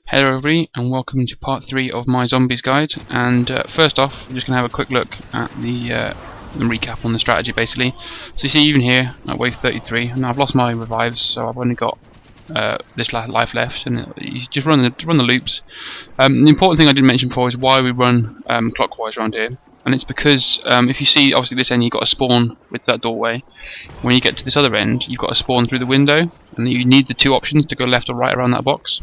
Hello everybody, and welcome to part 3 of my zombies guide. And first off, we're just going to have a quick look at the recap on the strategy basically. So you see even here at wave 33, and I've lost my revives, so I've only got this life left, and you just run the loops. The important thing I didn't mention before is why we run clockwise around here, and it's because if you see obviously this end you've got to spawn with that doorway. When you get to this other end you've got to spawn through the window, and you need the two options to go left or right around that box,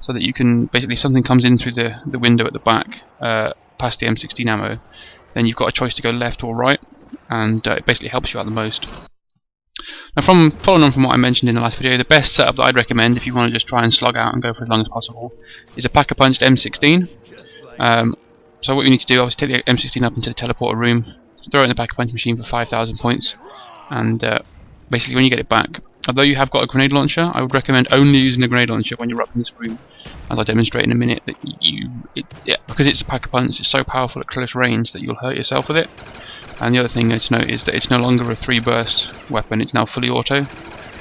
so that you can basically, something comes in through the window at the back past the M16 ammo, then you've got a choice to go left or right, and it basically helps you out the most. Now, following on from what I mentioned in the last video, the best setup that I'd recommend if you want to just try and slug out and go for as long as possible is a pack-a-punched M16. So what you need to do, obviously take the M16 up into the teleporter room, throw it in the pack-a-punch machine for 5,000 points, and basically when you get it back, although you have got a grenade launcher, I would recommend only using the grenade launcher when you're up in this room, as I'll demonstrate in a minute. That because it's a pack-a-punch, it's so powerful at close range that you'll hurt yourself with it. And the other thing to note is that it's no longer a 3-burst weapon, it's now fully auto,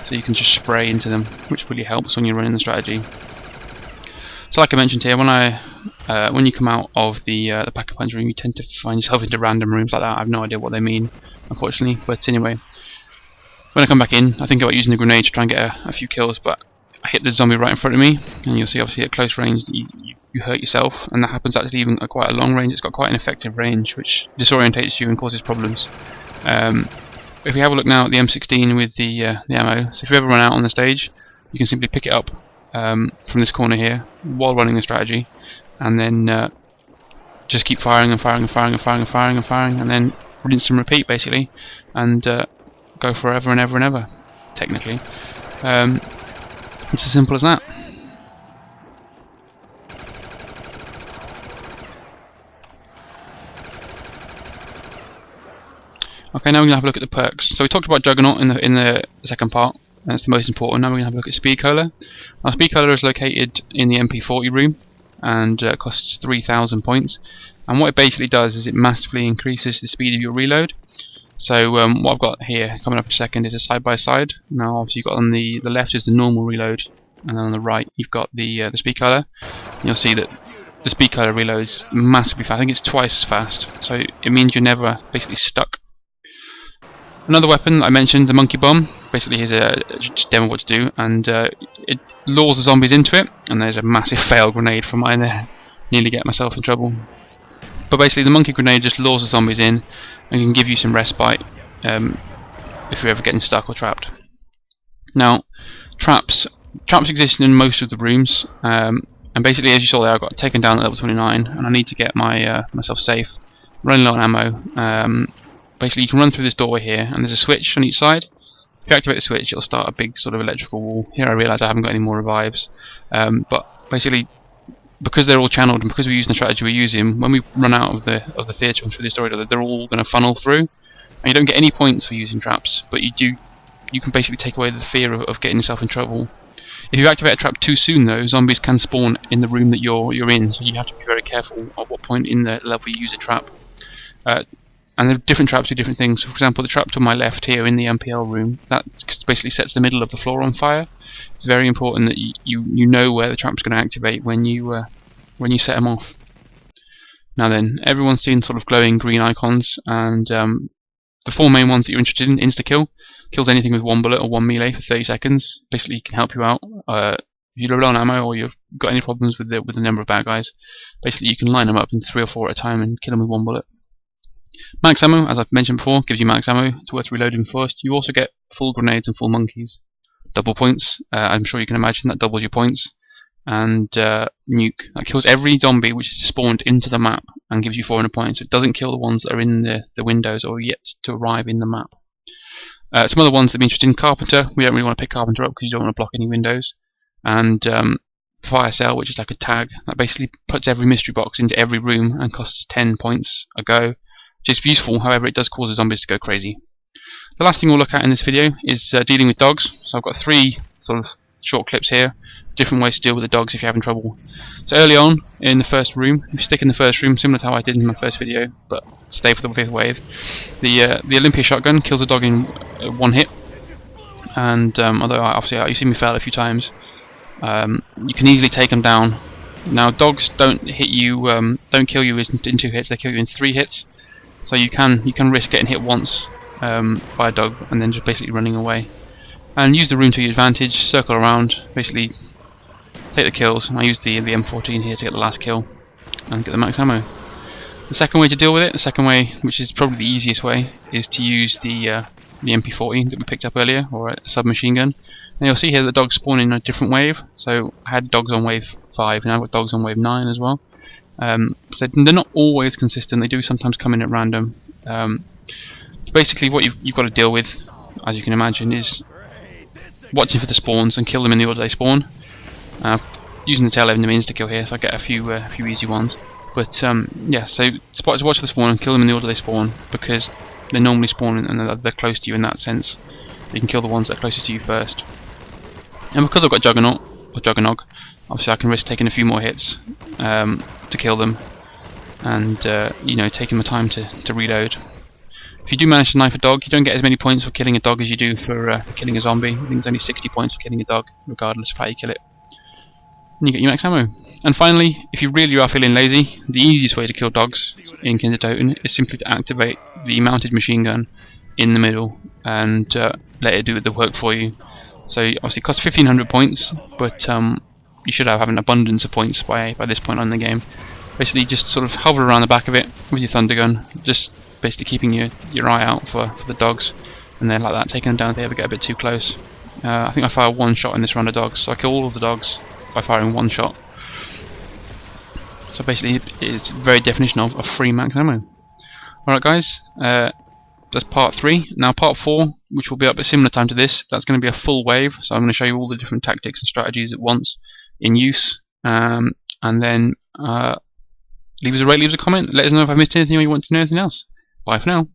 so you can just spray into them, which really helps when you're running the strategy. So like I mentioned here, when you come out of the pack-a-punch room, you tend to find yourself into random rooms like that. I have no idea what they mean, unfortunately, but anyway. When I come back in, I think about using the grenade to try and get a few kills, but I hit the zombie right in front of me, and you'll see obviously at close range that you hurt yourself, and that happens actually even at quite a long range. It's got quite an effective range, which disorientates you and causes problems. If we have a look now at the M16 with the ammo, so if you ever run out on the stage, you can simply pick it up from this corner here while running the strategy, and then just keep firing and firing and firing and firing and firing and firing, and then rinse and repeat basically, and go forever and ever and ever, technically. It's as simple as that. Okay, now we're going to have a look at the perks. So we talked about Juggernaut in the second part. That's the most important. Now we're going to have a look at Speed Cola. Now Speed Cola is located in the MP40 room, and costs 3,000 points. And what it basically does is it massively increases the speed of your reload. So what I've got here coming up in a second is a side-by-side. Now obviously you've got on the left is the normal reload, and then on the right you've got the speed color. And you'll see that the speed color reloads massively fast. I think it's twice as fast, so it means you're never basically stuck. Another weapon I mentioned, the monkey bomb. Basically here's just demo what to do, and it lures the zombies into it, and there's a massive fail grenade from mine there. Nearly get myself in trouble. But basically the monkey grenade just lures the zombies in and can give you some respite if you're ever getting stuck or trapped. Now traps exist in most of the rooms, and basically as you saw there I got taken down at level 29, and I need to get my myself safe, running low on ammo. Basically you can run through this doorway here, and there's a switch on each side. If you activate the switch it'll start a big sort of electrical wall. Here I realise I haven't got any more revives, but basically because they're all channeled, and because we're using the strategy we're using, when we run out of the theatre and through the story, they're all going to funnel through, and you don't get any points for using traps, but you can basically take away the fear of getting yourself in trouble. If you activate a trap too soon though, zombies can spawn in the room that you're in, so you have to be very careful at what point in the level you use a trap. And the different traps do different things. So for example, the trap to my left here in the MPL room, that basically sets the middle of the floor on fire. It's very important that you know where the trap's going to activate when you set them off. Now then, everyone's seen sort of glowing green icons, and the 4 main ones that you're interested in: insta-kill, kills anything with 1 bullet or 1 melee for 30 seconds. Basically can help you out. If you're low on ammo or you've got any problems with the number of bad guys, basically you can line them up in 3 or 4 at a time and kill them with 1 bullet. Max ammo, as I've mentioned before, gives you max ammo. It's worth reloading first. You also get full grenades and full monkeys. Double points. I'm sure you can imagine that doubles your points. And nuke. That kills every zombie which is spawned into the map and gives you 400 points. It doesn't kill the ones that are in the windows or yet to arrive in the map. Some other ones that be interesting: Carpenter. We don't really want to pick Carpenter up because you don't want to block any windows. And Fire Cell, which is like a tag that basically puts every mystery box into every room and costs 10 points a go. Which is useful, however it does cause the zombies to go crazy. The last thing we'll look at in this video is dealing with dogs. So I've got 3 sort of short clips here, different ways to deal with the dogs if you're having trouble. So early on in the first room, if you stick in the first room, similar to how I did in my first video, but stay for the 5th wave, the Olympia shotgun kills a dog in 1 hit, and although obviously you've seen me fail a few times, you can easily take them down Now dogs don't hit you, don't kill you in 2 hits. They kill you in 3 hits. So you can risk getting hit once by a dog and then just basically running away. And use the room to your advantage. Circle around, basically take the kills. I use the M14 here to get the last kill and get the max ammo. The second way to deal with it, the second way, which is probably the easiest way, is to use the MP40 that we picked up earlier, or a submachine gun. And you'll see here the dogs spawn in a different wave. So I had dogs on wave 5, now I've got dogs on wave 9 as well. So they're not always consistent, they do sometimes come in at random. Basically what you've got to deal with, as you can imagine, is watching for the spawns and kill them in the order they spawn. Using the tail end means to kill here, so I get a few easy ones. But yeah, so watch for the spawn and kill them in the order they spawn, because they normally spawn and they're close to you in that sense. You can kill the ones that are closest to you first. And because I've got Juggernaut, or Juggernog, obviously I can risk taking a few more hits to kill them, and you know, taking my time to reload. If you do manage to knife a dog, you don't get as many points for killing a dog as you do for killing a zombie. I think it's only 60 points for killing a dog, regardless of how you kill it. And you get your max ammo. And finally, if you really are feeling lazy, the easiest way to kill dogs in Toten is simply to activate the mounted machine gun in the middle and let it do the work for you. So obviously it costs 1500 points, but you should have an abundance of points by this point on in the game. Basically just sort of hover around the back of it with your thunder gun, just basically keeping your eye out for the dogs, and then like that, taking them down if they ever get a bit too close. I think I fire 1 shot in this round of dogs, so I kill all of the dogs by firing 1 shot. So basically it's a very definition of free max ammo. Alright guys, that's part 3. Now part 4, which will be up at a similar time to this, that's going to be a full wave, so I'm going to show you all the different tactics and strategies at once in use, and then leave us a rate, leave us a comment, let us know if I missed anything or you want to know anything else. Bye for now.